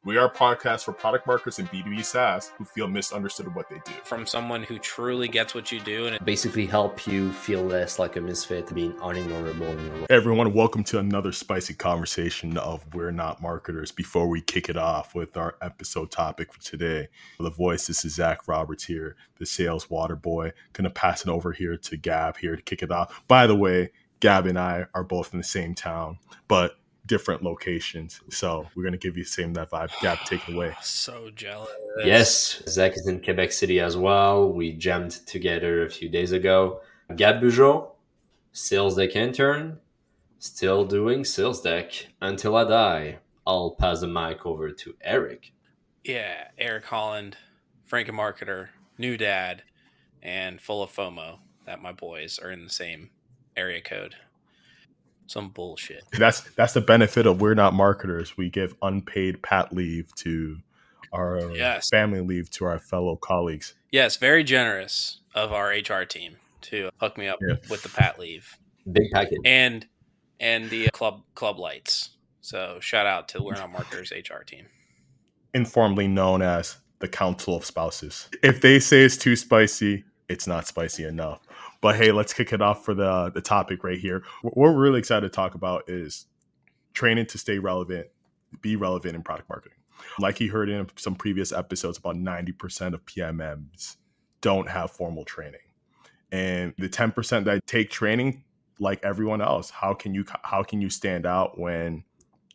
We are a podcast for product marketers and B2B SaaS who feel misunderstood of what they do. From someone who truly gets what you do and basically help you feel less like a misfit, being unignorable in your role. Everyone, welcome to another spicy conversation of We're Not Marketers. Before we kick it off with our episode topic for today, the voice, this is Zach Roberts here, the sales water boy. Gonna pass it over here to Gab here to kick it off. By the way, Gab and I are both in the same town, but different locations. So we're going to give you the same that vibe. Gab, take it away. So jealous. Yes, Zach is in Quebec City as well. We jammed together a few days ago. Gab Bugeaud, sales deck intern, still doing sales deck until I die. I'll pass the mic over to Eric. Yeah, Eric Holland, Franken-marketer, new dad, and full of FOMO that my boys are in the same area code. Some bullshit. That's the benefit of We're Not Marketers. We give unpaid pat leave to our family leave to our fellow colleagues. Yes, very generous of our HR team to hook me up with the pat leave. Big package. And the club lights. So shout out to We're Not Marketers HR team. Informally known as the Council of Spouses. If they say it's too spicy, it's not spicy enough. But hey, let's kick it off for the topic right here. What we're really excited to talk about is training to stay relevant, be relevant in product marketing. Like you heard in some previous episodes, about 90% of PMMs don't have formal training. And the 10% that take training, like everyone else, how can you stand out when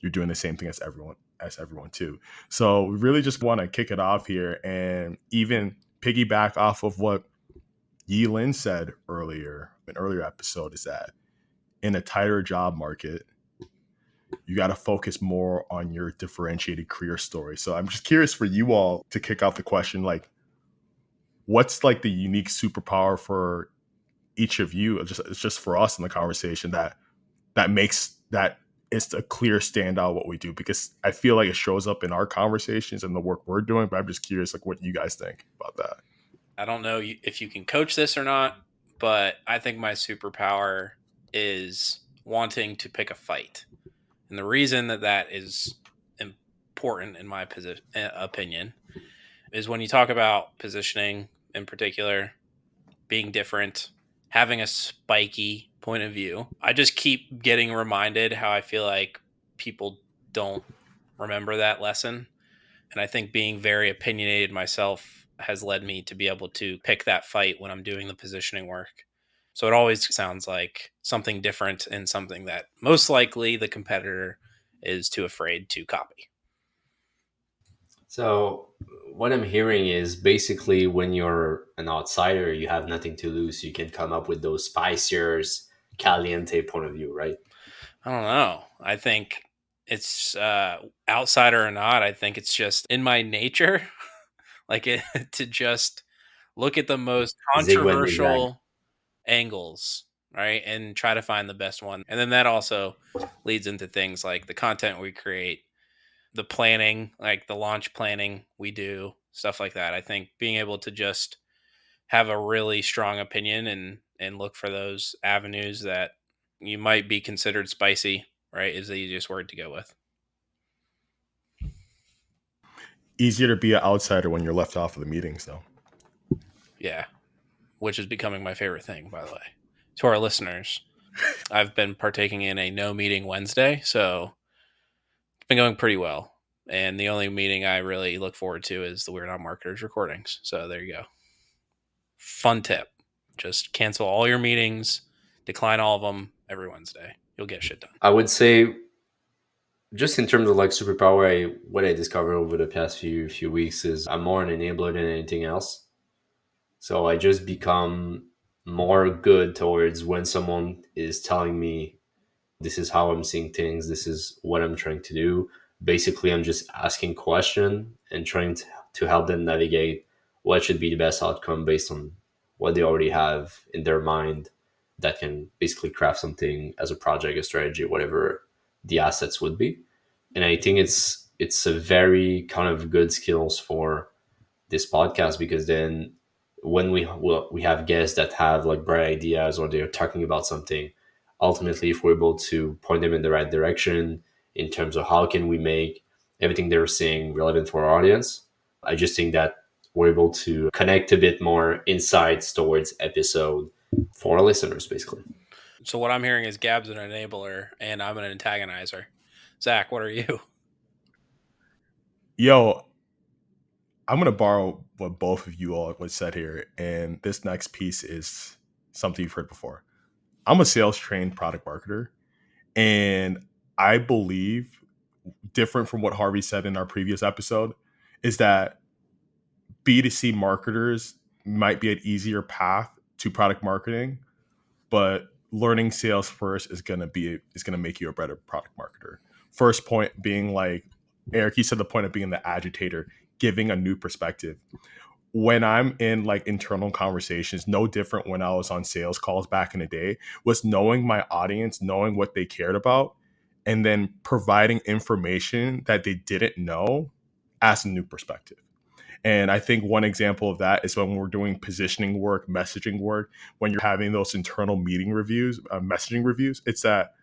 you're doing the same thing as everyone too? So we really just want to kick it off here and even piggyback off of what Yi Lin said earlier, an earlier episode, is that in a tighter job market, you got to focus more on your differentiated career story. So I'm just curious for you all to kick off the question, like, what's like the unique superpower for each of you? It's just for us in the conversation that makes that it's a clear standout what we do, because I feel like it shows up in our conversations and the work we're doing. But I'm just curious, like, what you guys think about that. I don't know if you can coach this or not, but I think my superpower is wanting to pick a fight. And the reason that is important, in my opinion, is when you talk about positioning in particular, being different, having a spiky point of view. I just keep getting reminded how I feel like people don't remember that lesson. And I think being very opinionated myself has led me to be able to pick that fight when I'm doing the positioning work. So it always sounds like something different and something that most likely the competitor is too afraid to copy. So what I'm hearing is basically when you're an outsider, you have nothing to lose. You can come up with those spicier, caliente point of view, right? I don't know. I think it's outsider or not. I think it's just in my nature. To just look at the most controversial angles, right? And try to find the best one. And then that also leads into things like the content we create, the planning, like the launch planning we do, stuff like that. I think being able to just have a really strong opinion and look for those avenues that you might be considered spicy, right, is the easiest word to go with. Easier to be an outsider when you're left off of the meetings, though. Yeah, which is becoming my favorite thing, by the way. To our listeners, I've been partaking in a no meeting Wednesday, so it's been going pretty well. And the only meeting I really look forward to is the We're Not Marketers recordings. So there you go. Fun tip. Just cancel all your meetings, decline all of them every Wednesday. You'll get shit done. I would say, just in terms of like superpower, what I discovered over the past few weeks is I'm more an enabler than anything else. So I just become more good towards when someone is telling me, this is how I'm seeing things, this is what I'm trying to do. Basically, I'm just asking questions and trying to help them navigate what should be the best outcome based on what they already have in their mind that can basically craft something as a project, a strategy, whatever the assets would be. And I think it's a very kind of good skills for this podcast, because then when we have guests that have like bright ideas or they're talking about something, ultimately if we're able to point them in the right direction in terms of how can we make everything they're saying relevant for our audience. I just think that we're able to connect a bit more insights towards episode for our listeners, basically. So what I'm hearing is Gab's an enabler and I'm an antagonizer. Zach, what are you? Yo, I'm gonna borrow what both of you all have said here, and this next piece is something you've heard before. I'm a sales trained product marketer, and I believe, different from what Harvey said in our previous episode, is that B2C marketers might be an easier path to product marketing, but learning sales first is gonna make you a better product marketer. First point being, like Eric, you said, the point of being the agitator, giving a new perspective. When I'm in like internal conversations, no different when I was on sales calls back in the day, was knowing my audience, knowing what they cared about, and then providing information that they didn't know as a new perspective. And I think one example of that is when we're doing positioning work, messaging work, when you're having those internal meeting reviews, messaging reviews. It's that,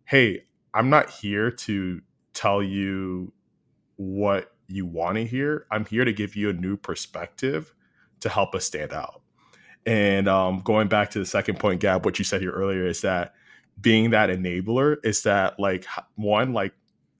hey, I'm not here to tell you what you want to hear. I'm here to give you a new perspective to help us stand out. And going back to the second point, Gab, what you said here earlier is that being that enabler is that, like, one, like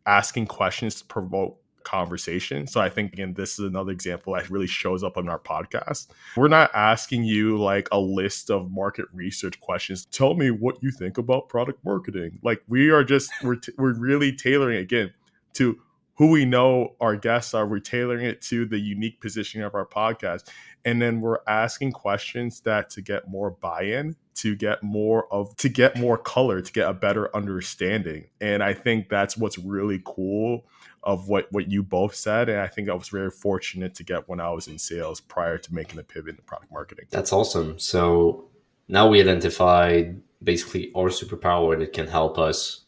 asking questions to provoke conversation. So I think, again, this is another example that really shows up on our podcast. We're not asking you like a list of market research questions. Tell me what you think about product marketing. Like, we are just we're really tailoring, again, to who we know our guests are. We're tailoring it to the unique positioning of our podcast, and then we're asking questions that to get more buy-in, to get more color, to get a better understanding. And I think that's what's really cool of what you both said. And I think I was very fortunate to get when I was in sales prior to making the pivot into product marketing. That's awesome. So now we identified basically our superpower that can help us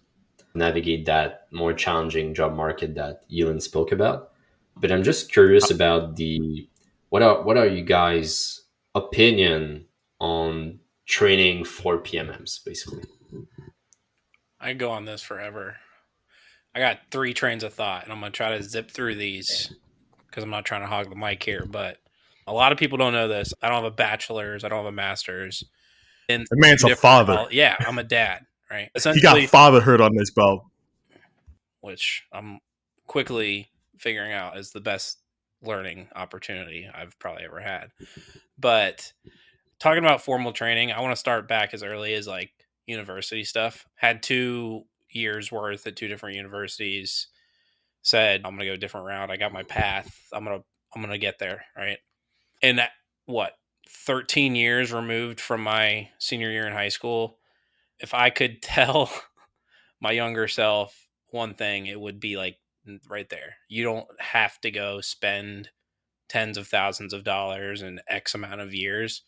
navigate that more challenging job market that Elon spoke about. But I'm just curious about what are you guys' opinion on training for PMMs, basically? I could go on this forever. I got 3 trains of thought, and I'm going to try to zip through these because I'm not trying to hog the mic here. But a lot of people don't know this. I don't have a bachelor's. I don't have a master's. And The man's a father. yeah, I'm a dad, right? He got fatherhood on his belt. Which I'm quickly figuring out is the best learning opportunity I've probably ever had. But talking about formal training, I want to start back as early as like university stuff. Had 2 years worth at 2 different universities. Said I'm gonna go a different route. I got my path. I'm gonna get there, right? And that, what, 13 years removed from my senior year in high school, if I could tell my younger self one thing, it would be like right there. You don't have to go spend tens of thousands of dollars in X amount of years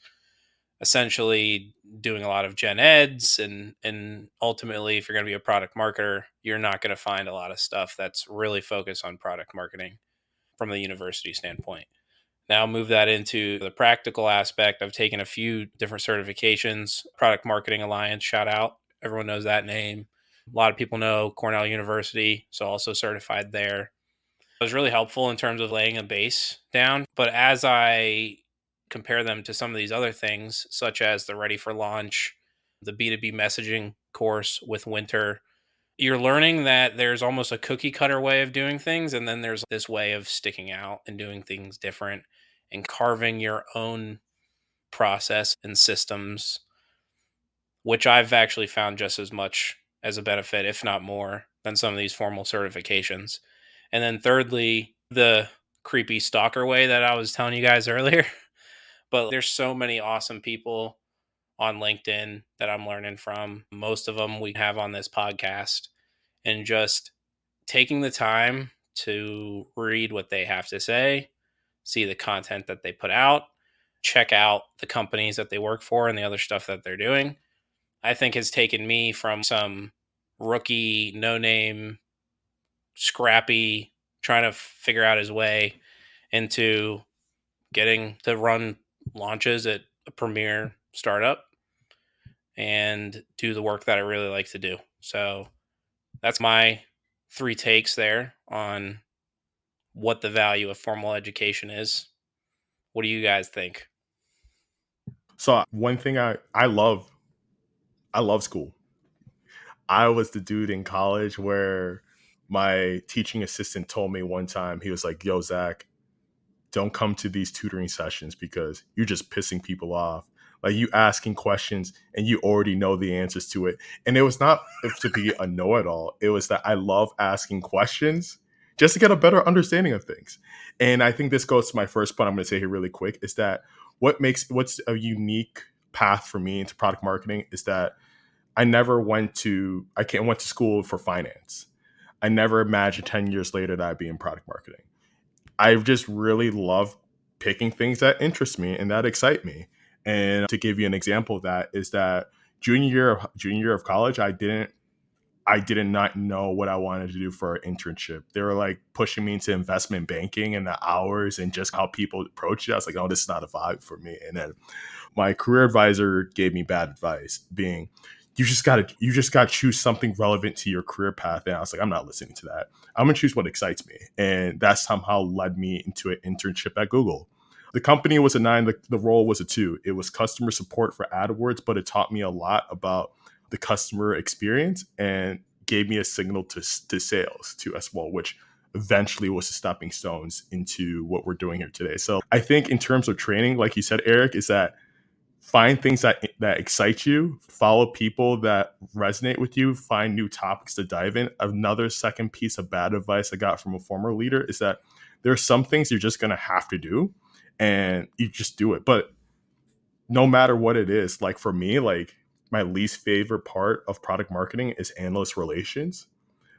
essentially doing a lot of gen eds, and ultimately, if you're going to be a product marketer, you're not going to find a lot of stuff that's really focused on product marketing from the university standpoint. Now move that into the practical aspect. I've taken a few different certifications. Product Marketing Alliance, shout out, everyone knows that name. A lot of people know Cornell University, so also certified there. It was really helpful in terms of laying a base down. But as I compare them to some of these other things, such as the Ready for Launch, the B2B messaging course with Winter, you're learning that there's almost a cookie cutter way of doing things. And then there's this way of sticking out and doing things different and carving your own process and systems, which I've actually found just as much as a benefit, if not more, than some of these formal certifications. And then thirdly, the creepy stalker way that I was telling you guys earlier. But there's so many awesome people on LinkedIn that I'm learning from. Most of them we have on this podcast, and just taking the time to read what they have to say, see the content that they put out, check out the companies that they work for and the other stuff that they're doing, I think has taken me from some rookie, no name, scrappy, trying to figure out his way into getting to run launches at a premier startup and do the work that I really like to do. So that's my 3 takes there on what the value of formal education is. What do you guys think? So one thing I love school. I was the dude in college where my teaching assistant told me one time, he was like, "Yo, Zach, don't come to these tutoring sessions because you're just pissing people off. Like, you asking questions and you already know the answers to it." And it was not to be a know-it-all. It was that I love asking questions just to get a better understanding of things. And I think this goes to my first point I'm going to say here really quick, is that what's a unique path for me into product marketing is that I went to school for finance. I never imagined 10 years later that I'd be in product marketing. I just really love picking things that interest me and that excite me. And to give you an example of that is that junior year of college, I did not know what I wanted to do for an internship. They were like pushing me into investment banking and the hours and just how people approach it. I was like, oh, this is not a vibe for me. And then my career advisor gave me bad advice, being, you just gotta choose something relevant to your career path. And I was like, I'm not listening to that. I'm gonna choose what excites me. And that somehow led me into an internship at Google. The company was a 9, the role was a 2. It was customer support for AdWords, but it taught me a lot about the customer experience and gave me a signal to sales too as well, which eventually was the stepping stones into what we're doing here today. So I think in terms of training, like you said, Eric, is that find things that excite you, follow people that resonate with you, find new topics to dive in. Another second piece of bad advice I got from a former leader is that there are some things you're just going to have to do and you just do it. But no matter what it is, like for me, like my least favorite part of product marketing is analyst relations,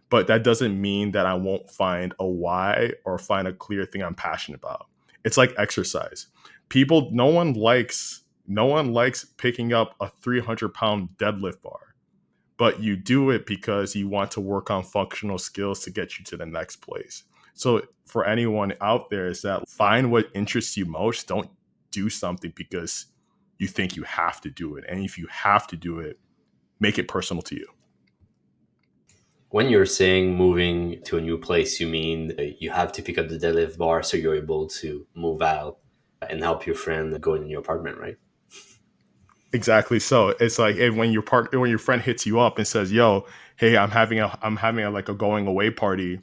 but that doesn't mean that I won't find a why or find a clear thing I'm passionate about. It's like exercise. People, no one likes picking up a 300-pound deadlift bar, but you do it because you want to work on functional skills to get you to the next place. So for anyone out there, is that find what interests you most. Don't do something because you think you have to do it. And if you have to do it, make it personal to you. When you're saying moving to a new place, you mean you have to pick up the deadlift bar so you're able to move out and help your friend go in your apartment, right? Exactly. So it's like, when your friend hits you up and says, "Yo, hey, I'm having a like a going away party,"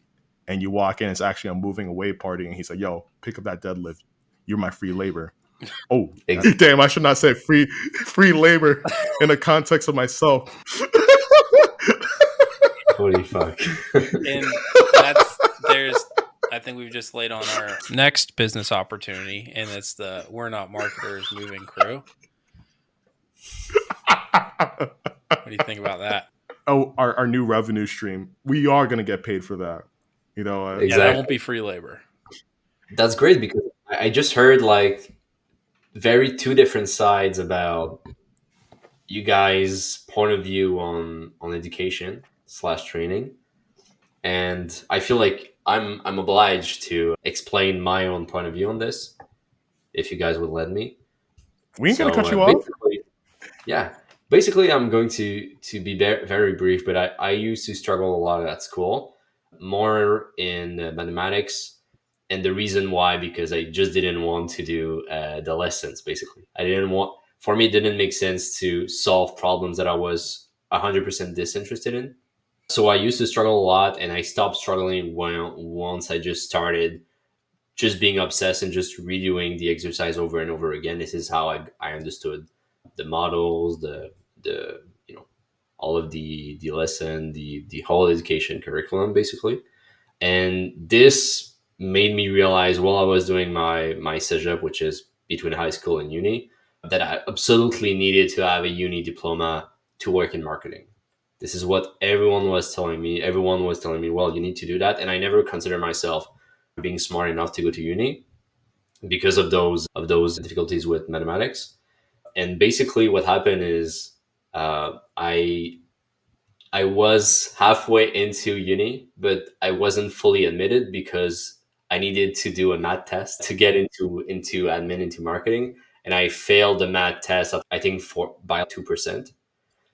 and you walk in, it's actually a moving away party, and he's like, "Yo, pick up that deadlift. You're my free labor." Oh, Exactly. damn! I should not say free labor in the context of myself. Holy fuck. And I think we've just laid on our next business opportunity, and it's the We're Not Marketers Moving Crew. What do you think about that? Oh, our new revenue stream. We are gonna get paid for that. Yeah, Exactly. that won't be free labor. That's great because I just heard like very two different sides about you guys' point of view on education slash training, and I feel like I'm obliged to explain my own point of view on this, if you guys would let me. We ain't gonna So cut you off. basically, yeah, basically, I'm going to be very brief, but I used to struggle a lot at school, more in mathematics, and the reason why, because I just didn't want to do the lessons. Basically, I didn't want. For me, it didn't make sense to solve problems that I was 100% disinterested in. So I used to struggle a lot, and I stopped struggling when once I just started just being obsessed and just redoing the exercise over and over again. This is how I understood the models, the all of the lesson, the whole education curriculum basically. And this made me realize while I was doing my setup, which is between high school and uni, that I absolutely needed to have a uni diploma to work in marketing. This is what everyone was telling me. Everyone was telling me, well, you need to do that. And I never considered myself being smart enough to go to uni because of those difficulties with mathematics. And basically, what happened is I was halfway into uni, but I wasn't fully admitted because I needed to do a math test to get into admin, into marketing, and I failed the math test. I think for by 2%.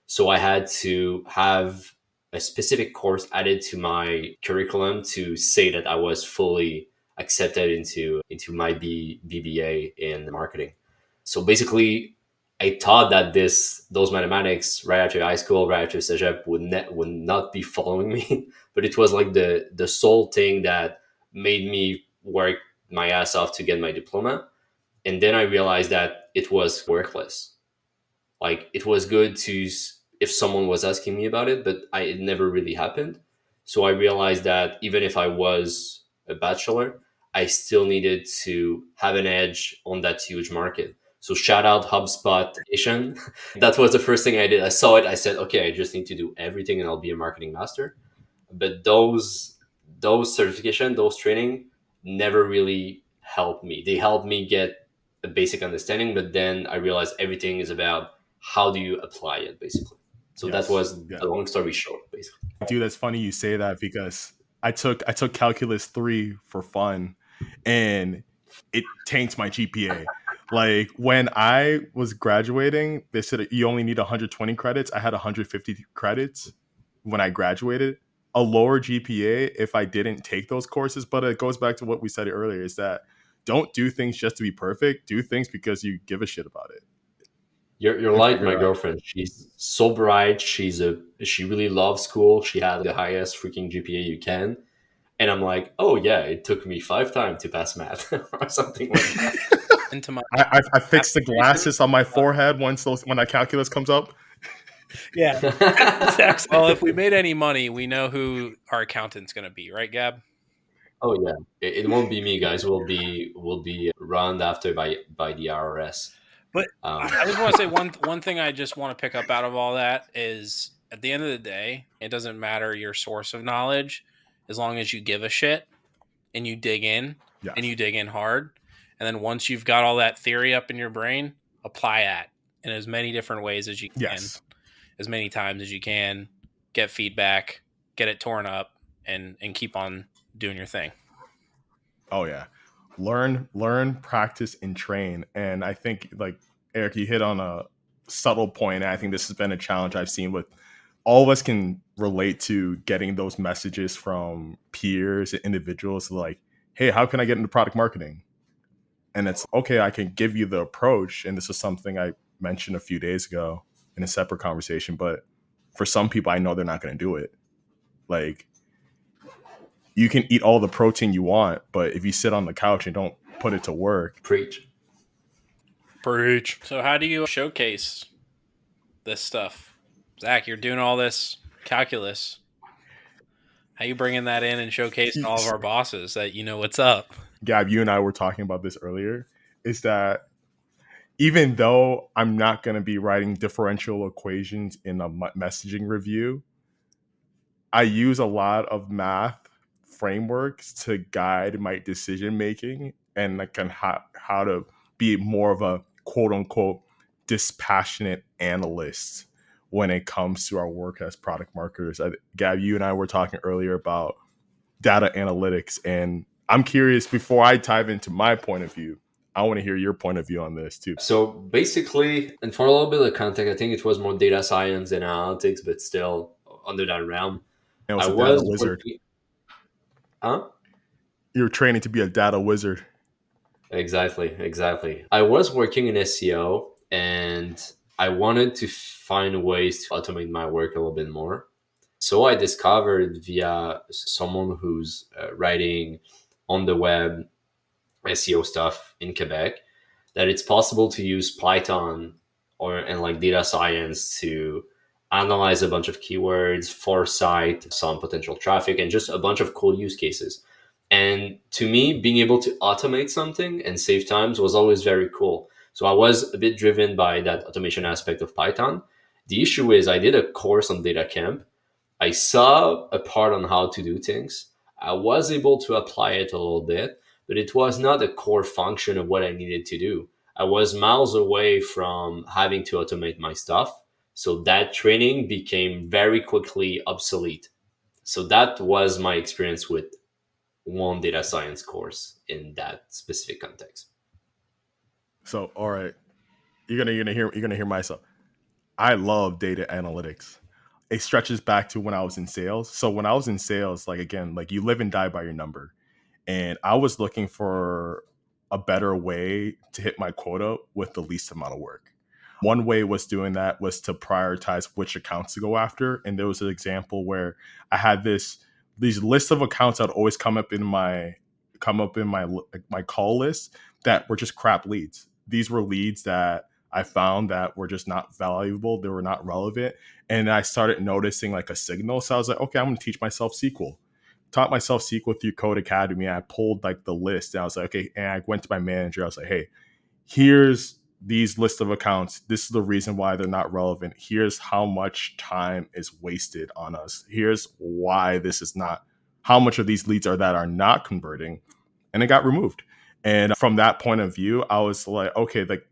So I had to have a specific course added to my curriculum to say that I was fully accepted into my BBA in marketing. So basically, I thought that those mathematics right after high school, right after Cégep would not be following me, but it was like the sole thing that made me work my ass off to get my diploma. And then I realized that it was worthless. Like it was good to if someone was asking me about it, but it never really happened. So I realized that even if I was a bachelor, I still needed to have an edge on that huge market. So shout out HubSpot Nation. That was the first thing I did. I saw it. I said, okay, I just need to do everything and I'll be a marketing master. But those certification, those training never really helped me. They helped me get a basic understanding, but then I realized everything is about how do you apply it, basically. So that Yes. was Yeah. the long story short, basically. Dude, that's funny you say that because I took calculus 3 for fun and it tanked my GPA. Like when I was graduating, they said you only need 120 credits. I had 150 credits when I graduated. A lower GPA if I didn't take those courses, but it goes back to what we said earlier is that don't do things just to be perfect. Do things because you give a shit about it. You're And like figure my it out. girlfriend. She's so bright. She really loves school. She had the highest freaking GPA you can. And I'm like, oh yeah, it took me 5 times to pass math or something like that. Into my I fixed the application. glasses on my forehead when that calculus comes up. Yeah. Well, if we made any money, we know who our accountant's going to be, right, Gab? Oh yeah, it won't be me, guys. We'll be run after by the IRS. But I just want to say one thing I just want to pick up out of all that is at the end of the day, it doesn't matter your source of knowledge as long as you give a shit and you dig in Yes. and you dig in hard. And then once you've got all that theory up in your brain, apply it in as many different ways as you can, Yes. as many times as you can, get feedback, get it torn up, and keep on doing your thing. Oh yeah. Learn, practice, and train. And I think like Eric, you hit on a subtle point. And I think this has been a challenge I've seen with all of us can relate to getting those messages from peers and individuals like, hey, how can I get into product marketing? And it's okay, I can give you the approach. And this is something I mentioned a few days ago in a separate conversation. But for some people, I know they're not going to do it. Like, you can eat all the protein you want, but if you sit on the couch and don't put it to work, Preach. So how do you showcase this stuff? Zach, you're doing all this calculus. How you bringing that in and showcasing all of our bosses that you know what's up? Gab, you and I were talking about this earlier, is that even though I'm not going to be writing differential equations in a messaging review, I use a lot of math frameworks to guide my decision making and like on how to be more of a quote unquote dispassionate analyst when it comes to our work as product marketers. Gab, you and I were talking earlier about data analytics, and I'm curious before I dive into my point of view, I want to hear your point of view on this too. So basically, and for a little bit of context, I think it was more data science than analytics, but still under that realm. It I was a data was wizard. working, huh? You're training to be a data wizard. Exactly. I was working in SEO and I wanted to find ways to automate my work a little bit more. So I discovered via someone who's writing on the web SEO stuff in Quebec that it's possible to use Python and like data science to analyze a bunch of keywords, foresight some potential traffic, and just a bunch of cool use cases. And to me, being able to automate something and save times was always very cool. So I was a bit driven by that automation aspect of Python. The issue is I did a course on data camp. I saw a part on how to do things. I was able to apply it a little bit, but it was not a core function of what I needed to do. I was miles away from having to automate my stuff. So that training became very quickly obsolete. So that was my experience with one data science course in that specific context. So, all right, you're gonna hear myself. I love data analytics. It stretches back to when I was in sales. So when I was in sales, like again, like you live and die by your number. And I was looking for a better way to hit my quota with the least amount of work. One way was doing that was to prioritize which accounts to go after. And there was an example where I had these lists of accounts that would always come up in my call list that were just crap leads. These were leads that I found that were just not valuable. They were not relevant. And I started noticing like a signal. So I was like, okay, I'm going to teach myself SQL. Taught myself SQL through Code Academy. I pulled like the list and I was like, okay. And I went to my manager. I was like, hey, here's these list of accounts. This is the reason why they're not relevant. Here's how much time is wasted on us. Here's why this is not, how much of these leads are that are not converting. And it got removed. And from that point of view, I was like, okay, like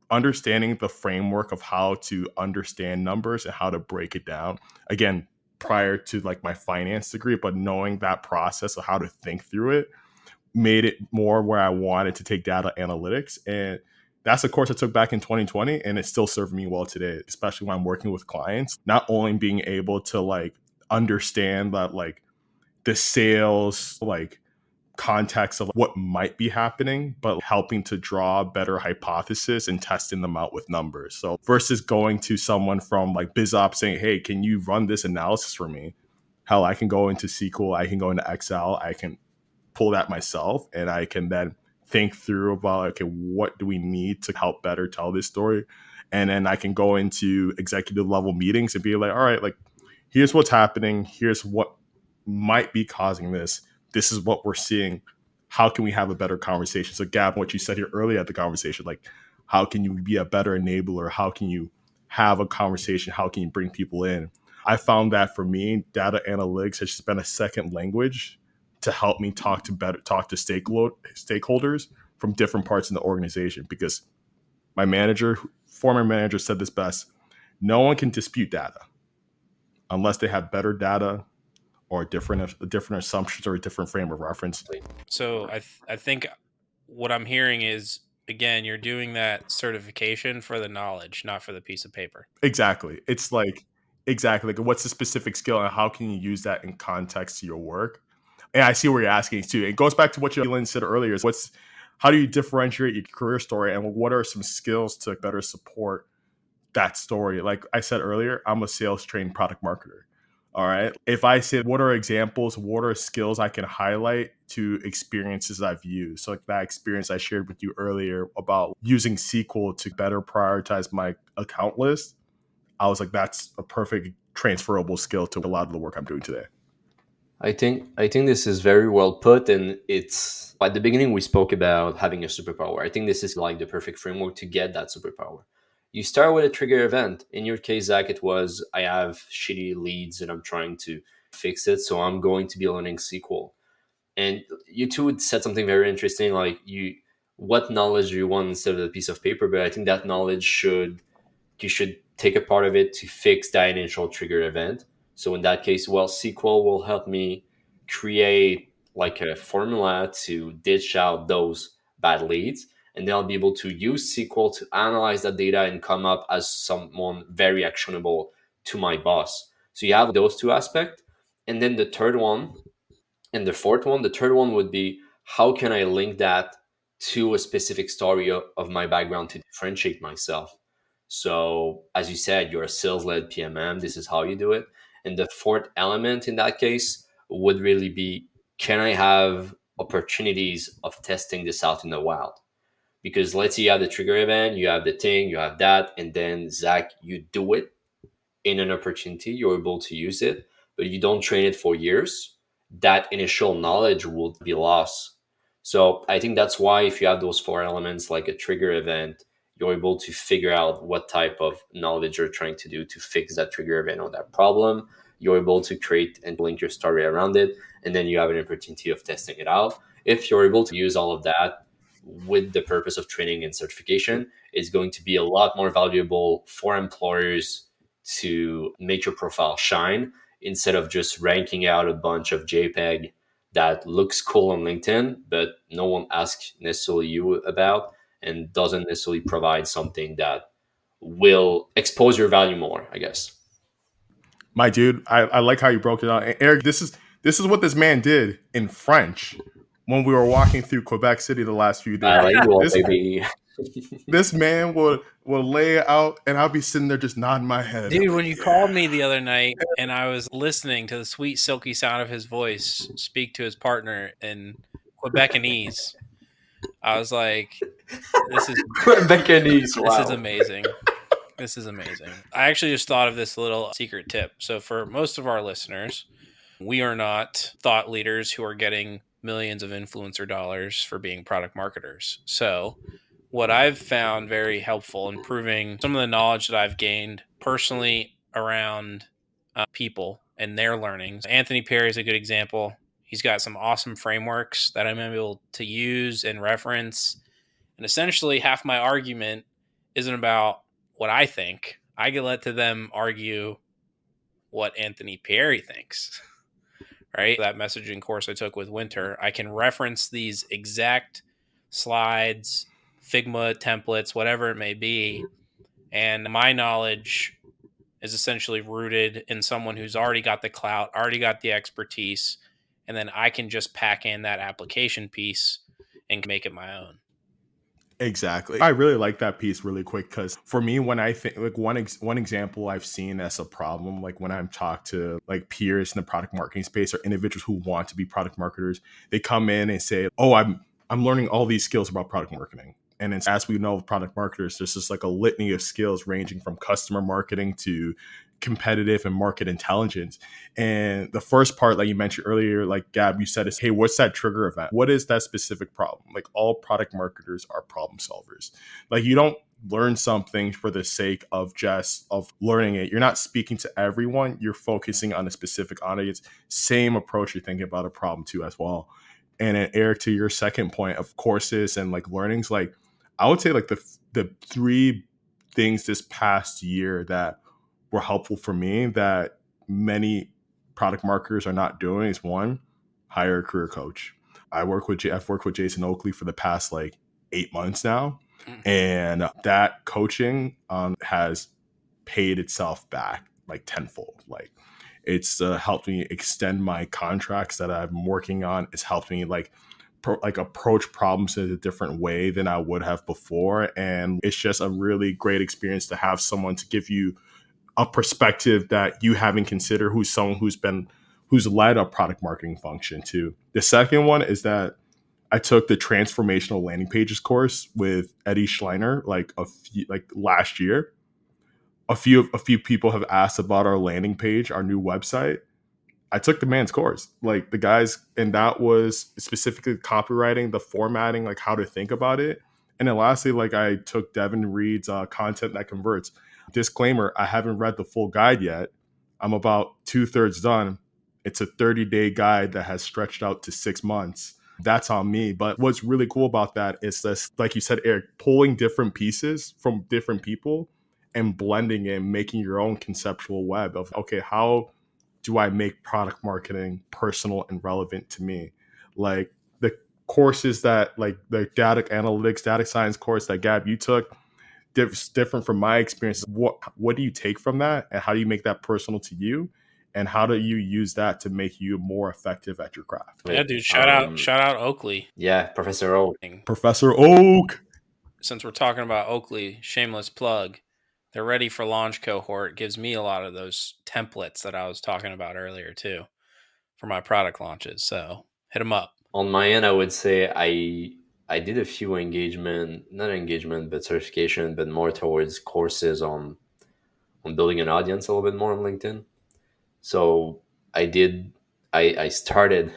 understanding the framework of how to understand numbers and how to break it down. Again, prior to like my finance degree, but knowing that process of how to think through it made it more where I wanted to take data analytics. And that's a course I took back in 2020, and it still served me well today, especially when I'm working with clients. Not only being able to like understand that like the sales like context of what might be happening, but helping to draw better hypothesis and testing them out with numbers. So versus going to someone from like BizOps saying, hey, can you run this analysis for me? Hell, I can go into SQL, I can go into Excel, I can pull that myself, and I can then think through about, okay, what do we need to help better tell this story? And then I can go into executive level meetings and be like, all right, like here's what's happening, here's what might be causing this, this is what we're seeing, how can we have a better conversation? So Gab, what you said here earlier at the conversation, like how can you be a better enabler, how can you have a conversation, how can you bring people in? I found that for me, data analytics has just been a second language to help me talk to stakeholders from different parts in the organization. Because my former manager said this best: no one can dispute data unless they have better data or different assumptions or a different frame of reference. So I think what I'm hearing is, again, you're doing that certification for the knowledge, not for the piece of paper. Exactly. It's like exactly like what's the specific skill and how can you use that in context to your work? And I see where you're asking too. It goes back to what Lynn said earlier: is how do you differentiate your career story, and what are some skills to better support that story? Like I said earlier, I'm a sales trained product marketer. All right. If I said, what are examples, what are skills I can highlight to experiences I've used? So like that experience I shared with you earlier about using SQL to better prioritize my account list, I was like, that's a perfect transferable skill to a lot of the work I'm doing today. I think this is very well put, and it's at the beginning we spoke about having a superpower. I think this is like the perfect framework to get that superpower. You start with a trigger event. In your case, Zach, it was I have shitty leads and I'm trying to fix it, so I'm going to be learning SQL. And you two said something very interesting, like what knowledge do you want instead of a piece of paper? But I think that knowledge you should take a part of it to fix that initial trigger event. So in that case, well, SQL will help me create like a formula to ditch out those bad leads. And then I'll be able to use SQL to analyze that data and come up as someone very actionable to my boss. So you have those two aspects. And then the third one and the third one would be how can I link that to a specific story of my background to differentiate myself? So, as you said, you're a sales led PMM. This is how you do it. And the fourth element in that case would really be can I have opportunities of testing this out in the wild? Because let's say you have the trigger event, you have the thing, you have that, and then Zach, you do it in an opportunity, you're able to use it, but you don't train it for years, that initial knowledge will be lost. So I think that's why if you have those four elements like a trigger event, you're able to figure out what type of knowledge you're trying to do to fix that trigger event or that problem. You're able to create and link your story around it, and then you have an opportunity of testing it out. If you're able to use all of that with the purpose of training and certification, it's going to be a lot more valuable for employers to make your profile shine instead of just ranking out a bunch of JPEG that looks cool on LinkedIn, but no one asks necessarily you about and doesn't necessarily provide something that will expose your value more, I guess. My dude, I like how you broke it down. And Eric, this is what this man did in French when we were walking through Quebec City the last few days. Bilingual, This baby. this man will lay it out, and I'll be sitting there just nodding my head. Dude, when you called me the other night and I was listening to the sweet, silky sound of his voice speak to his partner in Quebecanese, I was like, this is Quebecanese, wow. This is amazing. This is amazing. I actually just thought of this little secret tip. So for most of our listeners, we are not thought leaders who are getting millions of influencer dollars for being product marketers. So what I've found very helpful in proving some of the knowledge that I've gained personally around people and their learnings. Anthony Perry is a good example. He's got some awesome frameworks that I'm able to use and reference. And essentially, half my argument isn't about what I think. I can let to them argue what Anthony Perry thinks, right? That messaging course I took with Winter, I can reference these exact slides, Figma templates, whatever it may be. And my knowledge is essentially rooted in someone who's already got the clout, already got the expertise. And then I can just pack in that application piece and make it my own. Exactly. I really like that piece really quick because for me, when I think like one example I've seen as a problem, like when I'm talked to like peers in the product marketing space or individuals who want to be product marketers, they come in and say, "Oh, I'm learning all these skills about product marketing." And it's, as we know, product marketers, there's just like a litany of skills ranging from customer marketing to competitive and market intelligence. And the first part, like you mentioned earlier, like Gab, you said is, hey, what's that trigger event? What is that specific problem? Like all product marketers are problem solvers. Like you don't learn something for the sake of just of learning it. You're not speaking to everyone. You're focusing on a specific audience. Same approach you're thinking about a problem too as well. And then Eric, to your second point of courses and like learnings, like I would say like the three things this past year that were helpful for me that many product marketers are not doing is one, hire a career coach. I've worked with Jason Oakley for the past like 8 months now. And that coaching has paid itself back like tenfold. Like it's helped me extend my contracts that I'm working on. It's helped me like approach problems in a different way than I would have before. And it's just a really great experience to have someone to give you a perspective that you haven't considered, who's someone who's led a product marketing function too. The second one is that I took the transformational landing pages course with Eddie Schleiner like last year. A few people have asked about our landing page, our new website. I took the man's course, like the guys, and that was specifically copywriting, the formatting, like how to think about it. And then lastly, like I took Devin Reed's Content That Converts. Disclaimer, I haven't read the full guide yet. I'm about 2/3 done. It's a 30-day guide that has stretched out to 6 months. That's on me. But what's really cool about that is this, like you said, Eric, pulling different pieces from different people and blending it, making your own conceptual web of, okay, how do I make product marketing personal and relevant to me? Like the courses that like the data analytics, data science course that Gab, you took, different from my experience. What do you take from that, and how do you make that personal to you, and how do you use that to make you more effective at your craft? Yeah, dude, shout out Oakley. Yeah, Professor Oak. Professor Oak. Since we're talking about Oakley, shameless plug. They're ready for launch cohort. Gives me a lot of those templates that I was talking about earlier too for my product launches. So hit them up. On my end, I would say I did a few but certification, but more towards courses on building an audience a little bit more on LinkedIn. So I started,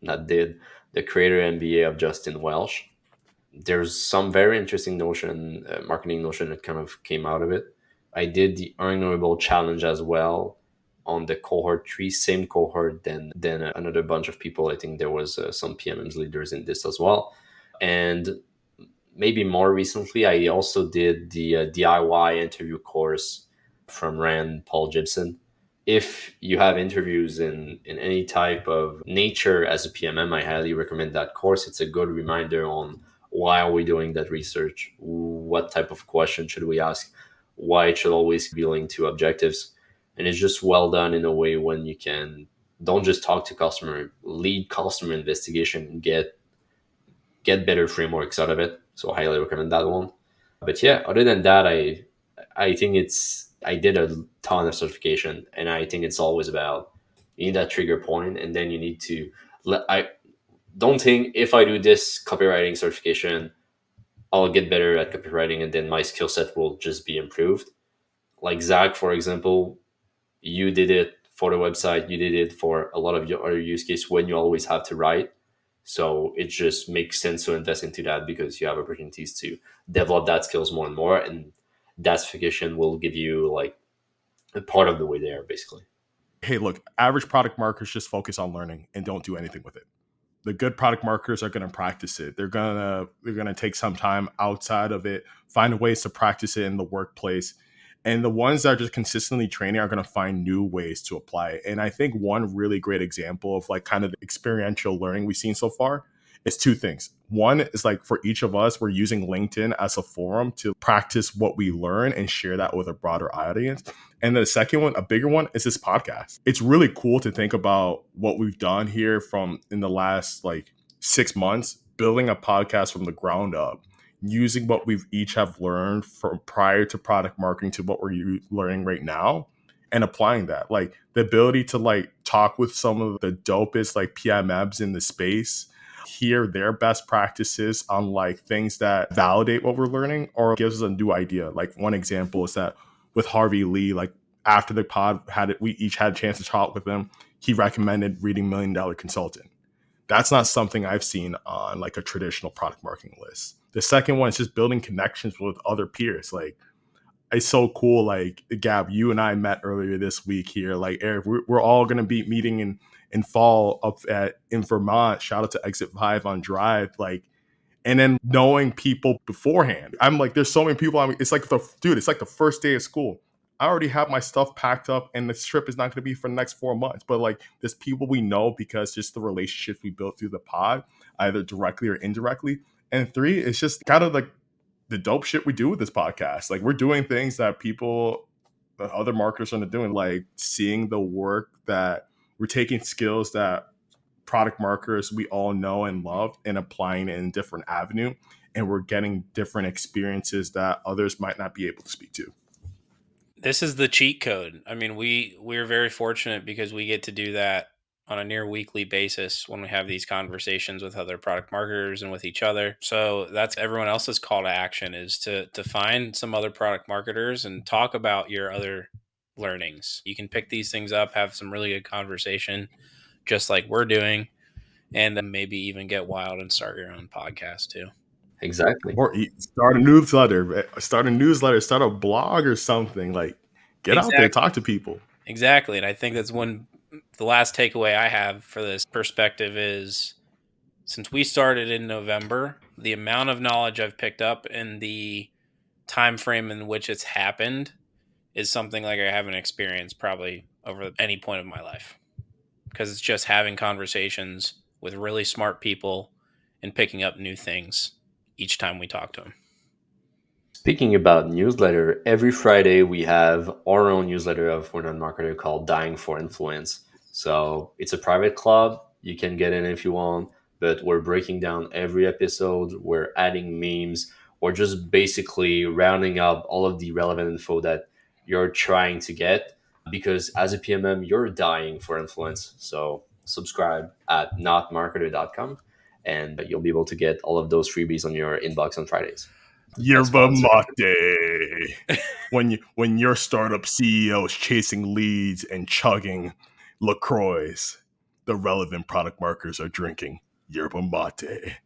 not did, the Creator MBA of Justin Welsh. There's some very interesting marketing notion that kind of came out of it. I did the Earnable Challenge as well on the cohort 3, same cohort than another bunch of people. I think there was some PMMs leaders in this as well. And maybe more recently, I also did the DIY interview course from Rand Paul Gibson. If you have interviews in any type of nature as a PMM, I highly recommend that course. It's a good reminder on why are we doing that research? What type of question should we ask? Why it should always be linked to objectives. And it's just well done in a way when you can don't just talk to customer, lead customer investigation and get get better frameworks out of it. So I highly recommend that one. But yeah, other than that, I think I did a ton of certification, and I think it's always about, you need that trigger point, and then you need to I don't think if I do this copywriting certification, I'll get better at copywriting, and then my skill set will just be improved. Like Zach, for example, you did it for the website, you did it for a lot of your other use case when you always have to write. So it just makes sense to invest into that because you have opportunities to develop that skills more and more, and that certification will give you like a part of the way there, basically. Hey, look, average product marketers just focus on learning and don't do anything with it. The good product marketers are going to practice it. They're gonna take some time outside of it, find ways to practice it in the workplace. And the ones that are just consistently training are going to find new ways to apply it. And I think one really great example of like kind of the experiential learning we've seen so far is two things. One is like for each of us, we're using LinkedIn as a forum to practice what we learn and share that with a broader audience. And then the second one, a bigger one, is this podcast. It's really cool to think about what we've done here from in the last like 6 months, building a podcast from the ground up, using what we've each have learned from prior to product marketing to what we're learning right now and applying that. Like the ability to like talk with some of the dopest like PMMs in the space, hear their best practices on like things that validate what we're learning or gives us a new idea. Like one example is that with Harvey Lee, like after the pod we each had a chance to talk with him, he recommended reading $1 Million Consultant. That's not something I've seen on like a traditional product marketing list. The second one is just building connections with other peers. Like it's so cool. Like Gab, you and I met earlier this week here. Like Eric, we're all going to be meeting in fall up in Vermont. Shout out to Exit 5 on Drive. Like, and then knowing people beforehand. I'm like, there's so many people. It's like it's like the first day of school. I already have my stuff packed up and this trip is not going to be for the next 4 months. But like there's people we know because just the relationships we built through the pod, either directly or indirectly. And 3, it's just kind of like the dope shit we do with this podcast. Like we're doing things that other marketers are doing, like seeing the work that we're taking skills that product marketers we all know and love and applying it in a different avenue. And we're getting different experiences that others might not be able to speak to. This is the cheat code. I mean, we're very fortunate because we get to do that on a near weekly basis when we have these conversations with other product marketers and with each other. So that's everyone else's call to action, is to find some other product marketers and talk about your other learnings. You can pick these things up, have some really good conversation, just like we're doing, and then maybe even get wild and start your own podcast too. Exactly. Or start a newsletter, start a blog or something. Like get out there, talk to people. Exactly. And I think that's the last takeaway I have for this perspective is, since we started in November, the amount of knowledge I've picked up in the time frame in which it's happened is something like I haven't experienced probably over any point of my life, because it's just having conversations with really smart people and picking up new things each time we talk to them. Speaking about newsletter, every Friday we have our own newsletter of We're Not Marketer called Dying for Influence. So it's a private club. You can get in if you want, but we're breaking down every episode. We're adding memes. We're just basically rounding up all of the relevant info that you're trying to get, because as a PMM, you're dying for influence. So subscribe at notmarketer.com and you'll be able to get all of those freebies on your inbox on Fridays. Yerba mate. when your startup CEO is chasing leads and chugging LaCroix, the relevant product marketers are drinking yerba mate.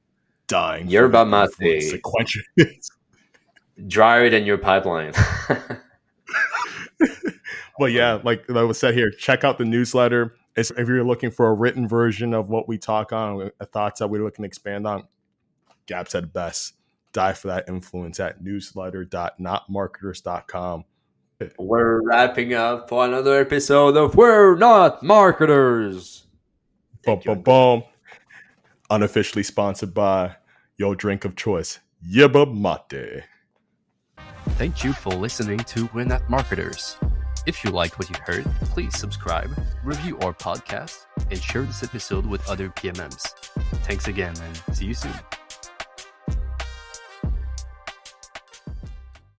Dying yerba mate. Sequential. Drier than your pipeline. But yeah, like I was said here, check out the newsletter. If you're looking for a written version of what we talk on, thoughts that we're looking to expand on, Gab said best. Dive for that influence at newsletter.notmarketers.com. We're wrapping up for another episode of We're Not Marketers. Boom. Unofficially sponsored by your drink of choice, yerba mate. Thank you for listening to We're Not Marketers. If you liked what you heard, please subscribe, review our podcast, and share this episode with other PMMs. Thanks again, and see you soon.